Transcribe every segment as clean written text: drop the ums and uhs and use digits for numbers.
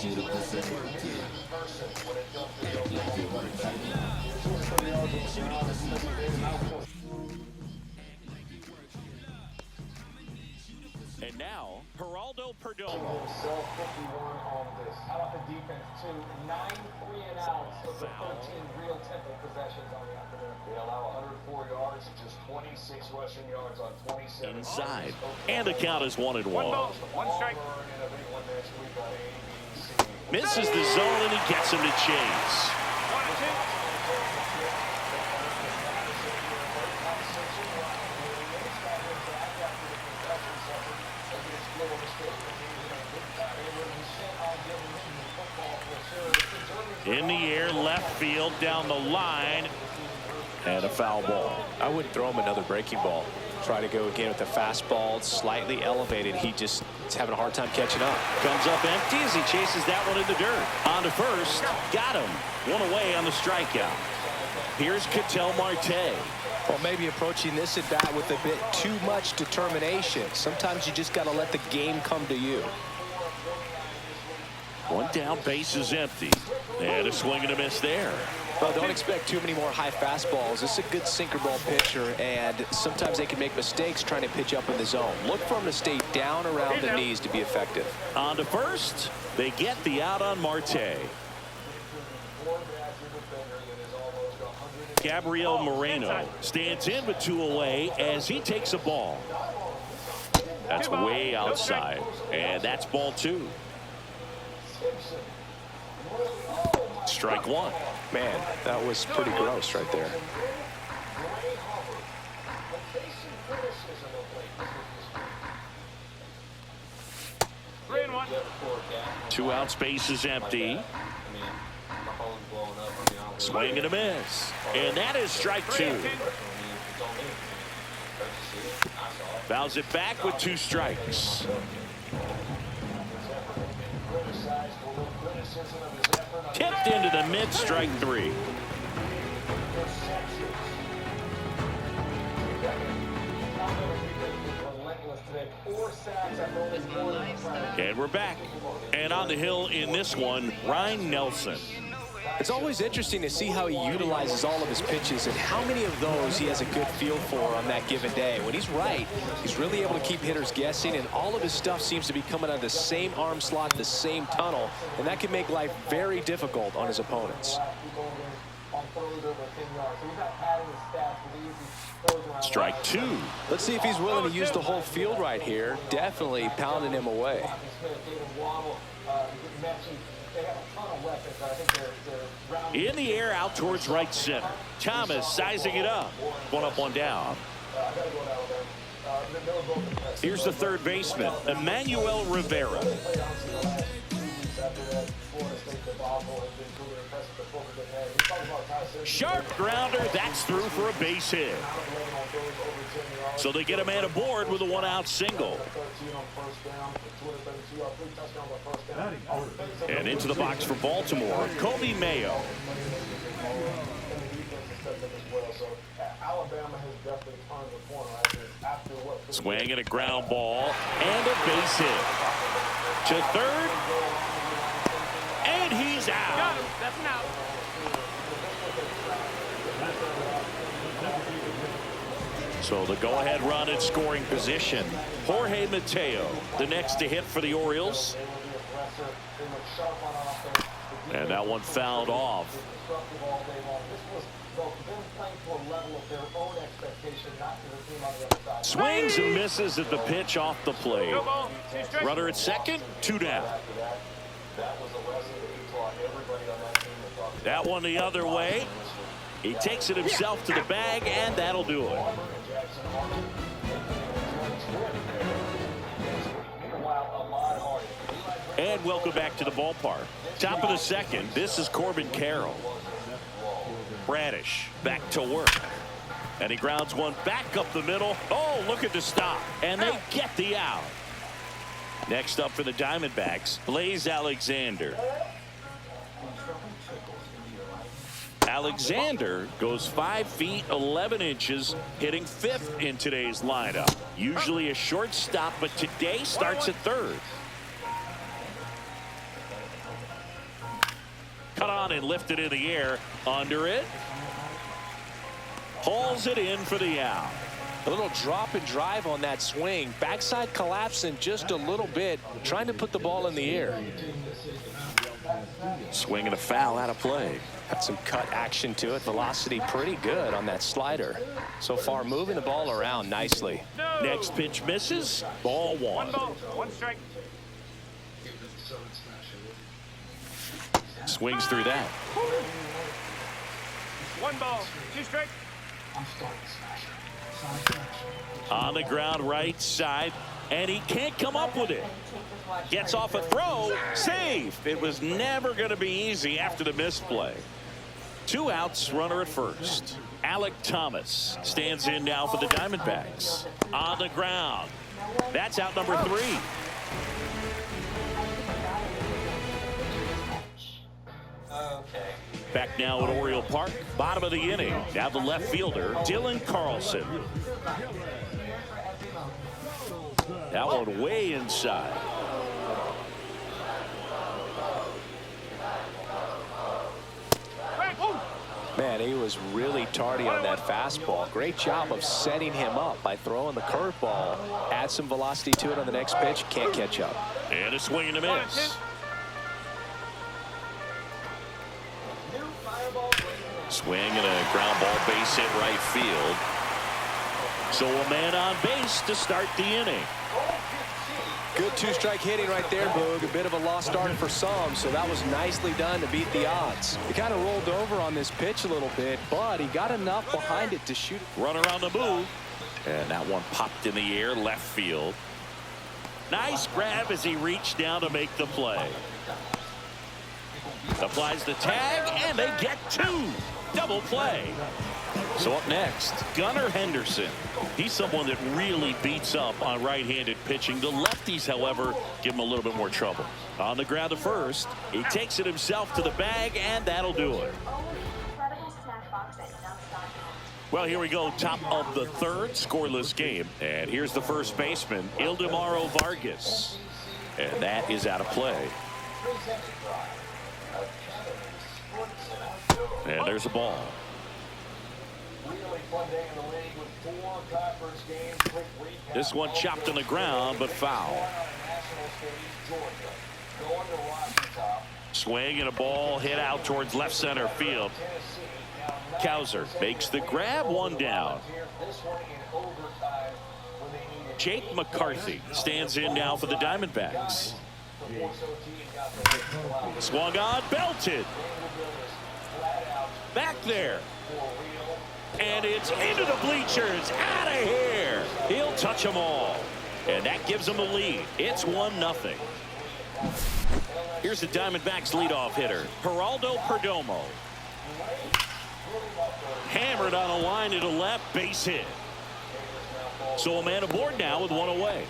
And now, Geraldo Perdomo. Himself 51 on this. How about the defense, too? 9 3-and-outs of the 13 real Temple possessions on the afternoon. They allow 104 yards, just 26 rushing yards on 27. Inside. And the count is 1-1. One ball, one strike. Misses the zone, and he gets him to chase. 1-2. In the air, left field, down the line, and a foul ball. I wouldn't throw him another breaking ball. Try to go again with the fastball, slightly elevated. He just is having a hard time catching up. Comes up empty as he chases that one in the dirt. On to first, got him. One away on the strikeout. Here's Ketel Marte. Well, maybe approaching this at bat with a bit too much determination. Sometimes you just got to let the game come to you. One down, base is empty. And a swing and a miss there. Well, don't expect too many more high fastballs. This is a good sinker ball pitcher, and sometimes they can make mistakes trying to pitch up in the zone. Look for him to stay down around the knees to be effective. On to first. They get the out on Marte. Gabriel Moreno stands in with 2 away as he takes a ball. That's way outside. And that's ball 2. Strike 1. Man, that was pretty gross right there. Three and one. 2 out, space is empty. Swing and a miss. And that is strike 2. Fouls it back with 2 strikes. Tipped into the mid, strike 3. And we're back. And on the hill in this one, Ryan Nelson. It's always interesting to see how he utilizes all of his pitches and how many of those he has a good feel for on that given day. When he's right, he's really able to keep hitters guessing, and all of his stuff seems to be coming out of the same arm slot, the same tunnel, and that can make life very difficult on his opponents. Strike 2. Let's see if he's willing to use the whole field right here. Definitely pounding him away. In the air, out towards right center. Thomas sizing it up. 1 up, 1 down. Here's the third baseman, Emmanuel Rivera. Sharp grounder. That's through for a base hit. So they get a man aboard with a 1-out single. And into the box for Baltimore, Kobe Mayo. Swing and a ground ball and a base hit. To third. And he's out. Got him. That's an out. So the go-ahead run in scoring position. Jorge Mateo, the next to hit for the Orioles. And that one fouled off. Swings and misses at the pitch off the plate. Runner at second, 2 down. That one the other way. He takes it himself to the bag, and that'll do it. And welcome back to the ballpark. Top of the second, this is Corbin Carroll. Bradish back to work. And he grounds one back up the middle. Oh, look at the stop. And they get the out. Next up for the Diamondbacks, Blaze Alexander. Alexander goes 5 feet 11 inches, hitting 5th in today's lineup. Usually a shortstop, but today starts at 3rd. on and lifted in the air. Under it. Pulls it in for the out. A little drop and drive on that swing. Backside collapsing just a little bit, trying to put the ball in the air. Swing and a foul out of play. Got some cut action to it. Velocity pretty good on that slider. So far moving the ball around nicely. No. Next pitch misses. Ball one. 1 ball, 1 strike. Swings through that. 1 ball, 2 strike. On the ground right side, and he can't come up with it. Gets off a throw. Safe. It was never going to be easy after the misplay. 2 outs, runner at first. Alec Thomas stands in now for the Diamondbacks. On the ground. That's out number 3. Okay. Back now at Oriole Park. Bottom of the inning. Now the left fielder, Dylan Carlson. That one way inside. Man, he was really tardy on that fastball. Great job of setting him up by throwing the curveball. Add some velocity to it on the next pitch. Can't catch up. And a swing and a miss. Swing and a ground ball, base hit right field. So a man on base to start the inning. Good 2-strike hitting right there, Boog. A bit of a lost start for some, so that was nicely done to beat the odds. He kind of rolled over on this pitch a little bit, but he got enough behind it to shoot. Runner on the move. And that one popped in the air, left field. Nice grab as he reached down to make the play. Applies the tag, and they get 2. Double play. So up next, Gunnar Henderson. He's someone that really beats up on right-handed pitching. The lefties, however, give him a little bit more trouble. On the ground at first, he takes it himself to the bag, and that'll do it. Well, here we go, top of the 3rd, scoreless game. And here's the first baseman, Ildemaro Vargas. And that is out of play. And there's a ball. This one chopped on the ground, but foul. Swing and a ball hit out towards left center field. Cowser makes the grab, 1 down. Jake McCarthy stands in now for the Diamondbacks. Swung on, belted. Back there. And it's into the bleachers. Out of here. He'll touch them all. And that gives them the lead. It's 1-0. Here's the Diamondbacks leadoff hitter, Geraldo Perdomo. Hammered on a line to the left, base hit. So a man aboard now with 1 away.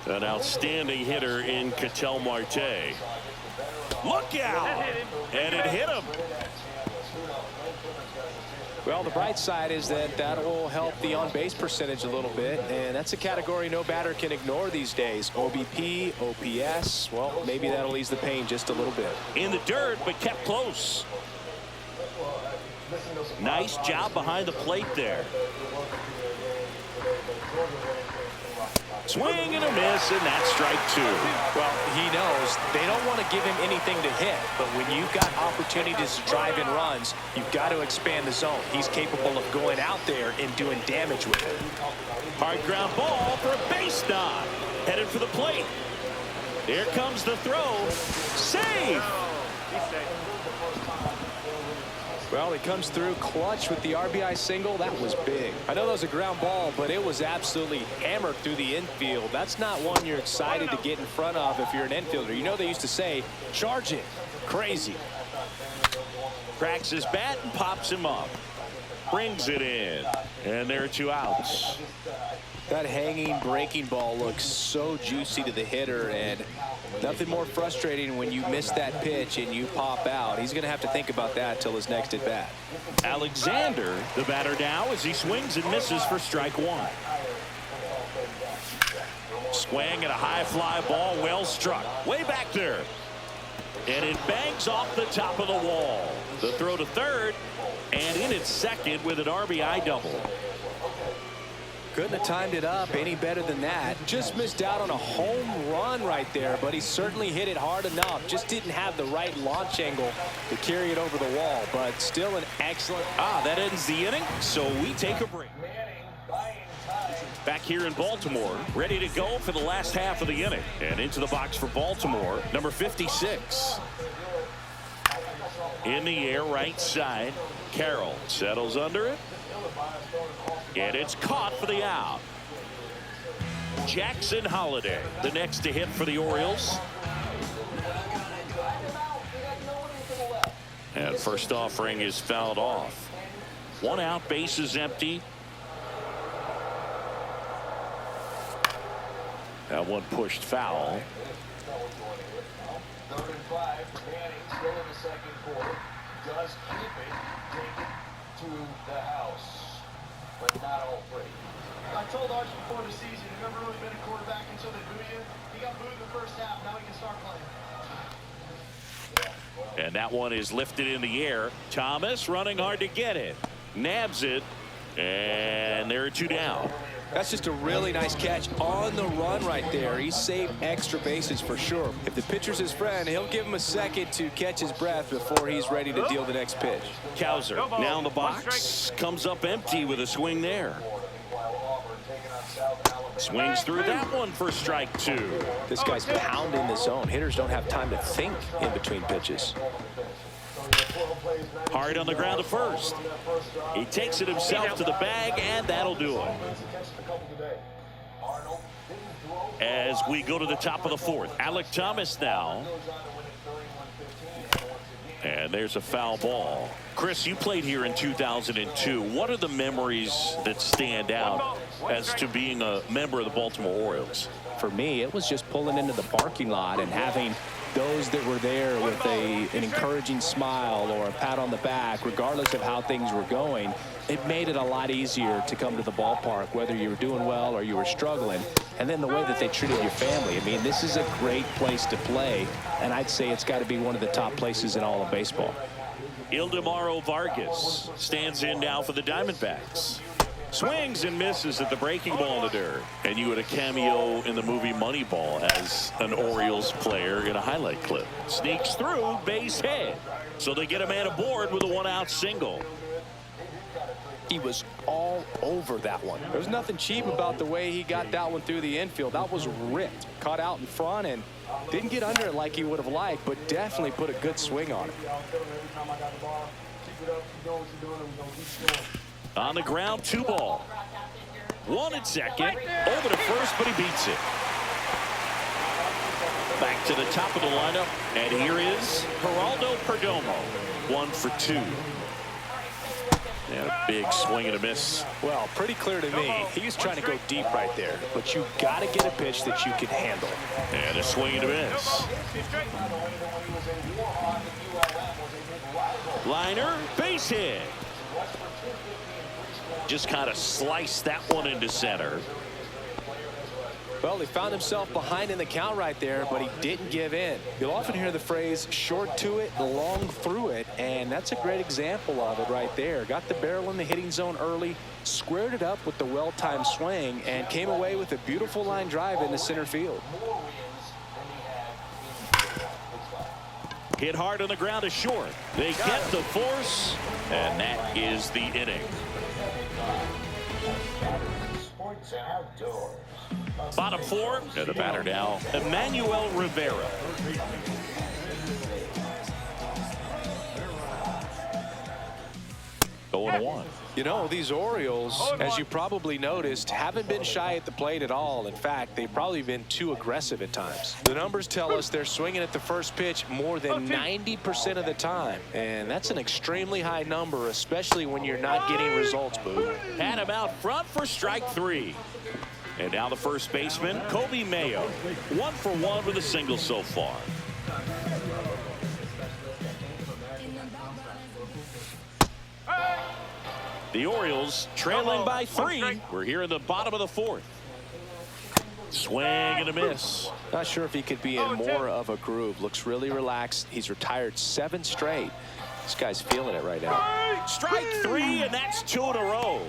An outstanding hitter in Ketel Marte. Look out! And it hit him. Well, the bright side is that that will help the on-base percentage a little bit, and that's a category no batter can ignore these days. OBP, OPS, well, maybe that'll ease the pain just a little bit. In the dirt, but kept close. Nice job behind the plate there. Swing and a miss, and that's strike 2. Well, he knows they don't want to give him anything to hit, but when you've got opportunities to drive in runs, you've got to expand the zone. He's capable of going out there and doing damage with it. Hard ground ball for a base knock. Headed for the plate. Here comes the throw. Safe. Well, he comes through clutch with the RBI single. That was big. I know that was a ground ball, but it was absolutely hammered through the infield. That's not one you're excited to get in front of if you're an infielder. You know they used to say, charge it. Crazy. Cracks his bat and pops him up. Brings it in. And there are 2 outs. That hanging breaking ball looks so juicy to the hitter, and nothing more frustrating when you miss that pitch and you pop out. He's going to have to think about that till his next at bat. Alexander, the batter now, as he swings and misses for strike 1. Swing and a high fly ball, well struck. Way back there. And it bangs off the top of the wall. The throw to third, and in at second with an RBI double. Couldn't have timed it up any better than that. Just missed out on a home run right there, but he certainly hit it hard enough. Just didn't have the right launch angle to carry it over the wall, but still an excellent. That ends the inning, so we take a break. Back here in Baltimore, ready to go for the last half of the inning. And into the box for Baltimore, number 56. In the air, right side. Carroll settles under it. And it's caught for the out. Jackson Holiday, the next to hit for the Orioles. And first offering is fouled off. 1 out, bases empty. That one pushed foul. 3rd and 5 for Manning, still in the second quarter. Does keep it, take it to the house, but not all three. I told Archie before the season, you've never really been a quarterback until they boo you. He got booed in the first half. Now he can start playing. And that one is lifted in the air. Thomas running hard to get it. Nabs it. And there are 2 down. That's just a really nice catch on the run right there. He saved extra bases for sure. If the pitcher's his friend, he'll give him a second to catch his breath before he's ready to deal the next pitch. Cowser now in the box. Comes up empty with a swing there. Swings through that one for strike 2. This guy's pounding the zone. Hitters don't have time to think in between pitches. Hard on the ground to first. He takes it himself to the bag, and that'll do it. As we go to the top of the 4th, Alec Thomas now. And there's a foul ball. Chris, you played here in 2002. What are the memories that stand out as to being a member of the Baltimore Orioles? For me, it was just pulling into the parking lot and having those that were there with an encouraging smile or a pat on the back, regardless of how things were going. It made it a lot easier to come to the ballpark, whether you were doing well or you were struggling. And then the way that they treated your family. I mean, this is a great place to play, and I'd say it's got to be one of the top places in all of baseball. Ildemaro Vargas stands in now for the Diamondbacks. Swings and misses at the breaking ball in the dirt. And you had a cameo in the movie Moneyball as an Orioles player in a highlight clip. Sneaks through, base hit. So they get a man aboard with a 1-out single. He was all over that one. There's nothing cheap about the way he got that one through the infield. That was ripped. Caught out in front and didn't get under it like he would have liked, but definitely put a good swing on it. On the ground, 2 ball. 1 at second. Over to first, but he beats it. Back to the top of the lineup. And here is Geraldo Perdomo. 1 for 2. And a big swing and a miss. Well, pretty clear to me. He's trying to go deep right there. But you got to get a pitch that you can handle. And a swing and a miss. Liner, base hit. Just kind of sliced that one into center. Well, he found himself behind in the count right there, but he didn't give in. You'll often hear the phrase short to it, long through it, and that's a great example of it right there. Got the barrel in the hitting zone early, squared it up with the well-timed swing, and came away with a beautiful line drive into center field. Hit hard on the ground to short. They get the force, and that is the inning. Sports Outdoors. Bottom 4, and the batter now, Emmanuel Rivera. Going 1. You know, these Orioles, as you probably noticed, haven't been shy at the plate at all. In fact, they've probably been too aggressive at times. The numbers tell us they're swinging at the first pitch more than 90% of the time. And that's an extremely high number, especially when you're not getting results, Boo. Had him out front for strike 3. And now the first baseman, Kobe Mayo. 1 for 1 with a single so far. The Orioles trailing by 3. We're here in the bottom of the 4th. Swing and a miss. Not sure if he could be in more of a groove. Looks really relaxed. He's retired 7 straight. This guy's feeling it right now. Strike 3, and that's 2 in a row.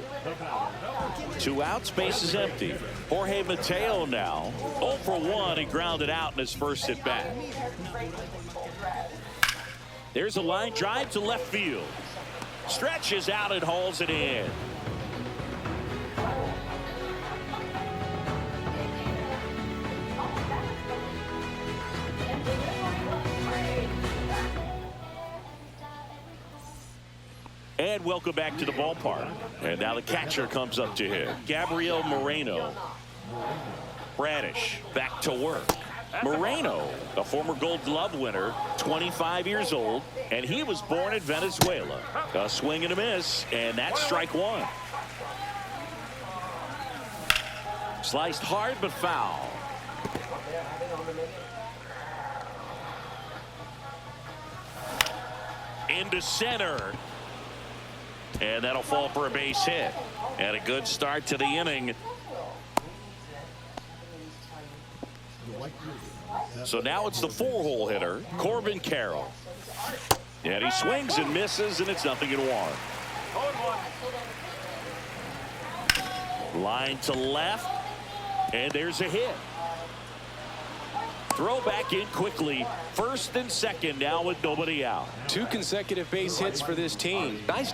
2 outs, bases empty. Jorge Mateo now 0 for 1. He grounded out in his first at bat. There's a line drive to left field. Stretches out and hauls it in. And welcome back to the ballpark. And now the catcher comes up to him. Gabriel Moreno. Bradish back to work. Moreno, a former Gold Glove winner, 25 years old, and he was born in Venezuela. A swing and a miss, and that's strike 1. Sliced hard but foul. Into center. And that'll fall for a base hit. And a good start to the inning. So now it's the 4-hole hitter, Corbin Carroll. And he swings and misses, and it's 0-1. Line to left, and there's a hit. Throw back in quickly. First and second now with nobody out. 2 consecutive base hits for this team. Nice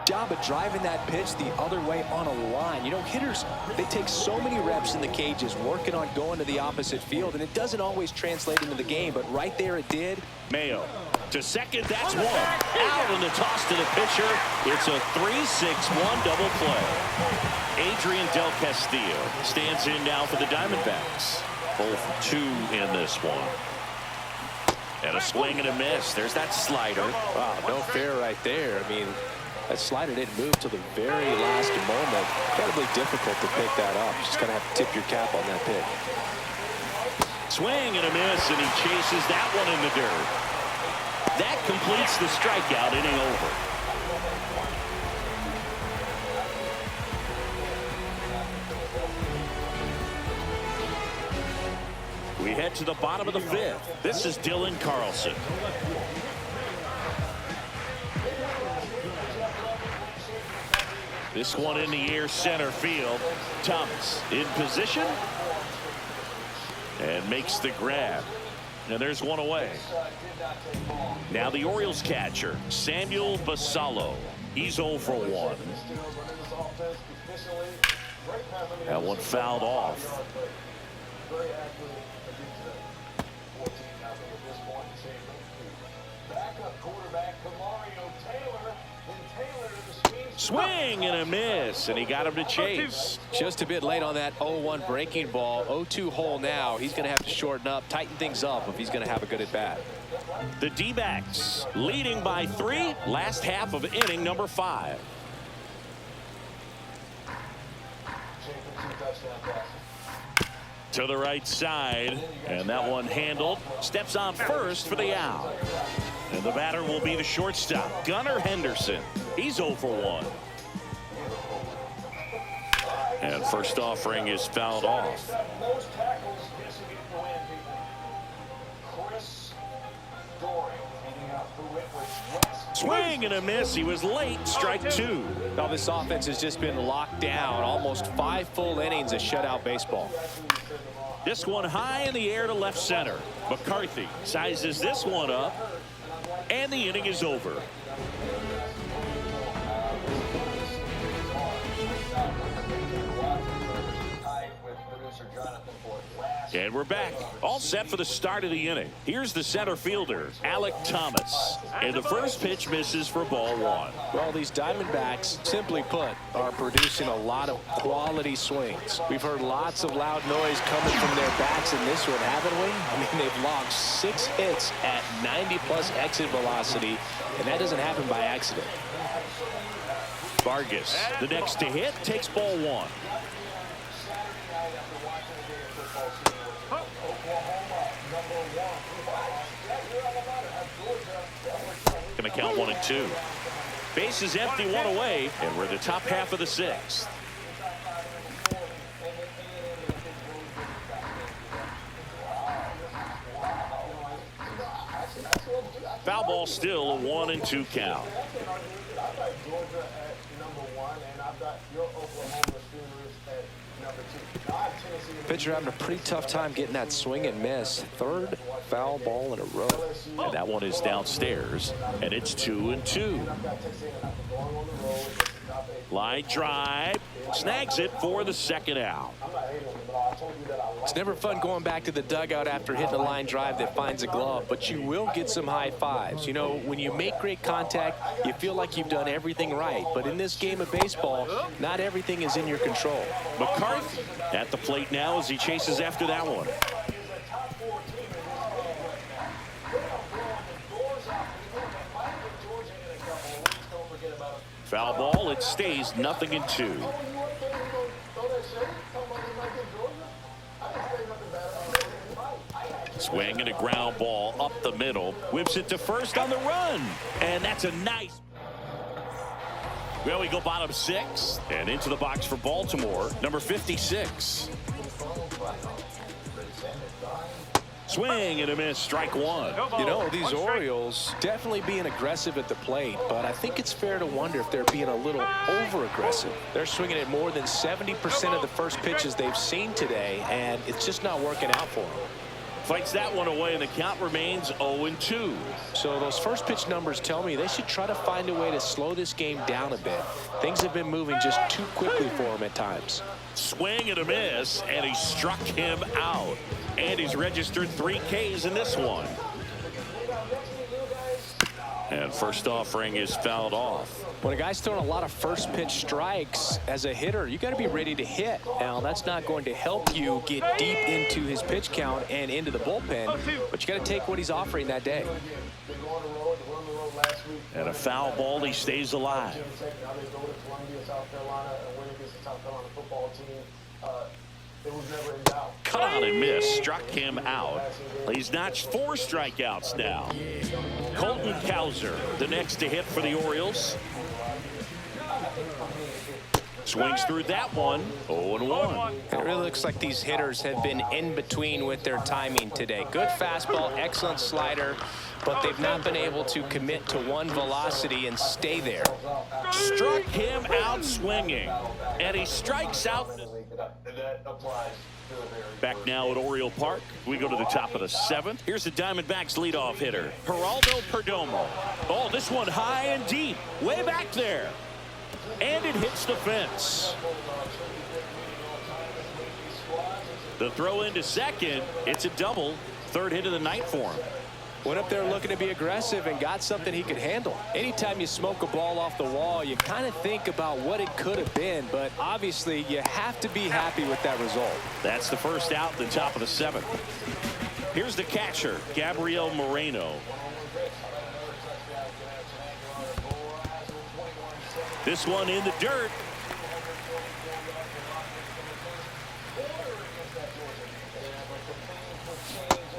job of driving that pitch the other way on a line. You know, hitters, they take so many reps in the cages working on going to the opposite field, and it doesn't always translate into the game, but right there it did. Mayo to second, that's 1. Out in the toss to the pitcher. It's a 3-6-1 double play. Adrian Del Castillo stands in now for the Diamondbacks. Both 2 in this one. And a swing and a miss. There's that slider. Wow, no fair right there. I mean, that slider didn't move till the very last moment. Incredibly difficult to pick that up. Just kind of have to tip your cap on that pitch. Swing and a miss, and he chases that one in the dirt. That completes the strikeout, inning over. We head to the bottom of the 5th. This is Dylan Carlson. This one in the air, center field. Thomas in position and makes the grab. And there's one away. Now the Orioles catcher, Samuel Basallo. He's 0 for 1. That one fouled off. Swing and a miss, and he got him to chase. Just a bit late on that 0-1 breaking ball. 0-2 hole now. He's going to have to shorten up, tighten things up if he's going to have a good at bat. The D-backs leading by 3. Last half of inning number 5. To the right side, and that one handled. Steps on first for the out. And the batter will be the shortstop, Gunnar Henderson. He's 0 for 1. And first offering is fouled off. Swing and a miss. He was late. Strike 2. Now this offense has just been locked down. Almost 5 full innings of shutout baseball. This one high in the air to left center. McCarthy sizes this one up, and the inning is over. And we're back, all set for the start of the inning. Here's the center fielder, Alec Thomas. And the first pitch misses for ball 1. Well, these Diamondbacks, simply put, are producing a lot of quality swings. We've heard lots of loud noise coming from their bats in this one, haven't we? I mean, they've logged 6 hits at 90+ exit velocity, and that doesn't happen by accident. Vargas, the next to hit, takes ball 1. Going to count 1 and 2. Base is empty, 1 away, and we're in the top half of the 6th. Foul ball, still a 1-2 count. I've got Georgia at #1, and I've got your Oklahoma Sooners at #2. Now, I have Tennessee in the Pitcher having a pretty tough time getting that swing and miss. Third foul ball in a row. And that one is downstairs, and it's 2-2. Line drive, snags it for the second out. It's never fun going back to the dugout after hitting a line drive that finds a glove, but you will get some high fives. You know, when you make great contact, you feel like you've done everything right. But in this game of baseball, not everything is in your control. McCarthy at the plate now as he chases after that one. Foul ball, it stays 0-2. Swing and a ground ball up the middle. Whips it to first on the run. And that's a nice. Well, we go bottom 6 and into the box for Baltimore, number 56. Swing and a miss, strike one. You know, these Orioles definitely being aggressive at the plate, but I think it's fair to wonder if they're being a little over-aggressive. They're swinging at more than 70% of the first pitches they've seen today, and it's just not working out for them. Fights that one away, and the count remains 0-2. So those first pitch numbers tell me they should try to find a way to slow this game down a bit. Things have been moving just too quickly for them at times. Swing and a miss, and he struck him out. And he's registered 3 Ks in this one. And first offering is fouled off. When a guy's throwing a lot of first pitch strikes as a hitter, you got to be ready to hit. Now, that's not going to help you get deep into his pitch count and into the bullpen, but you got to take what he's offering that day. And a foul ball, he stays alive. Cut on and miss, struck him out. He's notched 4 strikeouts now. Colton Cowser, the next to hit for the Orioles. Swings through that one, 0-1. It really looks like these hitters have been in between with their timing today. Good fastball, excellent slider, but they've not been able to commit to one velocity and stay there. Struck him out swinging, and he strikes out. Back now at Oriole Park, we go to the top of the 7th. Here's the Diamondbacks leadoff hitter, Geraldo Perdomo. Oh, this one high and deep, way back there. And it hits the fence. The throw into second, it's a double. 3rd hit of the night for him. Went up there looking to be aggressive and got something he could handle. Anytime you smoke a ball off the wall, you kind of think about what it could have been, but obviously you have to be happy with that result. That's the first out in the top of the 7th. Here's the catcher, Gabriel Moreno. This one in the dirt.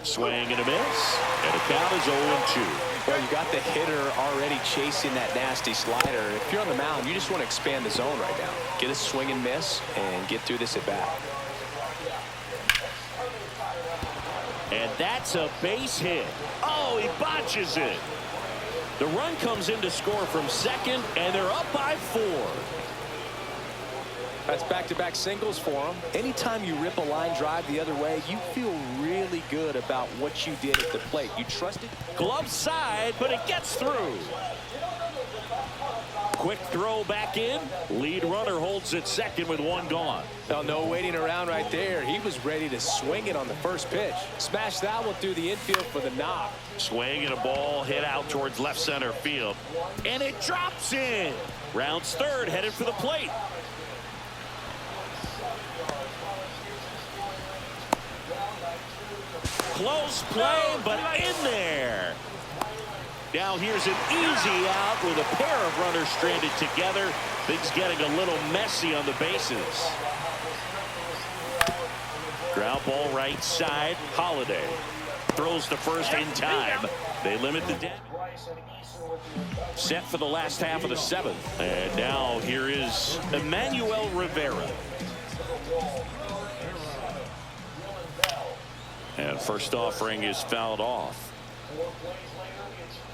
Swing and a miss, and the count is 0-2. Well, you got the hitter already chasing that nasty slider. If you're on the mound, you just want to expand the zone right now. Get a swing and miss and get through this at bat. And that's a base hit. Oh, he botches it. The run comes in to score from second, and they're up by 4. That's back-to-back singles for him. Anytime you rip a line drive the other way, you feel really good about what you did at the plate. You trusted. Glove side, but it gets through. Quick throw back in. Lead runner holds at second with 1 gone. Now, no waiting around right there. He was ready to swing it on the first pitch. Smash that one through the infield for the knock. Swing and a ball hit out towards left center field. And it drops in. Rounds 3rd, headed for the plate. Close play, but in there. Now here's an easy out with a pair of runners stranded together. Things getting a little messy on the bases. Ground ball right side. Holiday throws to first in time. They limit the damage. Set for the last half of the 7th. And now here is Emmanuel Rivera. And first offering is fouled off.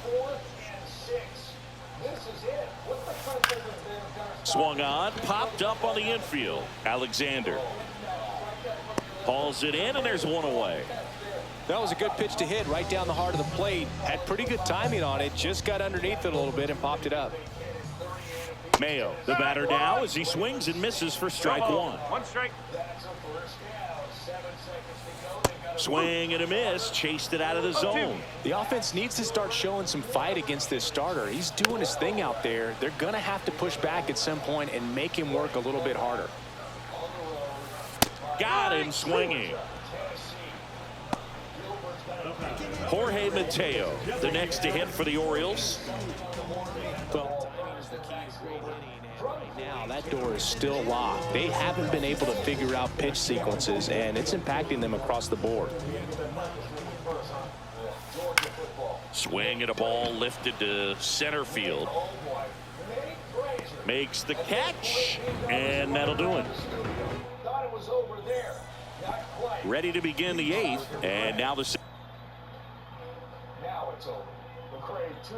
4th and 6. This is it. What the pressure has been Swung on, popped up on the infield. Alexander hauls it in, and there's one away. That was a good pitch to hit right down the heart of the plate. Had pretty good timing on it. Just got underneath it a little bit and popped it up. Mayo, the batter now, as he swings and misses for strike one. One strike. That's a first down. 7 seconds to go. They got Swing and a miss, chased it out of the zone. The offense needs to start showing some fight against this starter. He's doing his thing out there. They're going to have to push back at some point and make him work a little bit harder. Got him swinging. Jorge Mateo, the next to hit for the Orioles. Well, timing is the key to great hitting, and right now that door is still locked. They haven't been able to figure out pitch sequences, and it's impacting them across the board. Swing and a ball lifted to center field. Makes the catch, and that'll do it. Thought it was over there. Not quite. Ready to begin the 8th, and now the Now it's over. McCray 2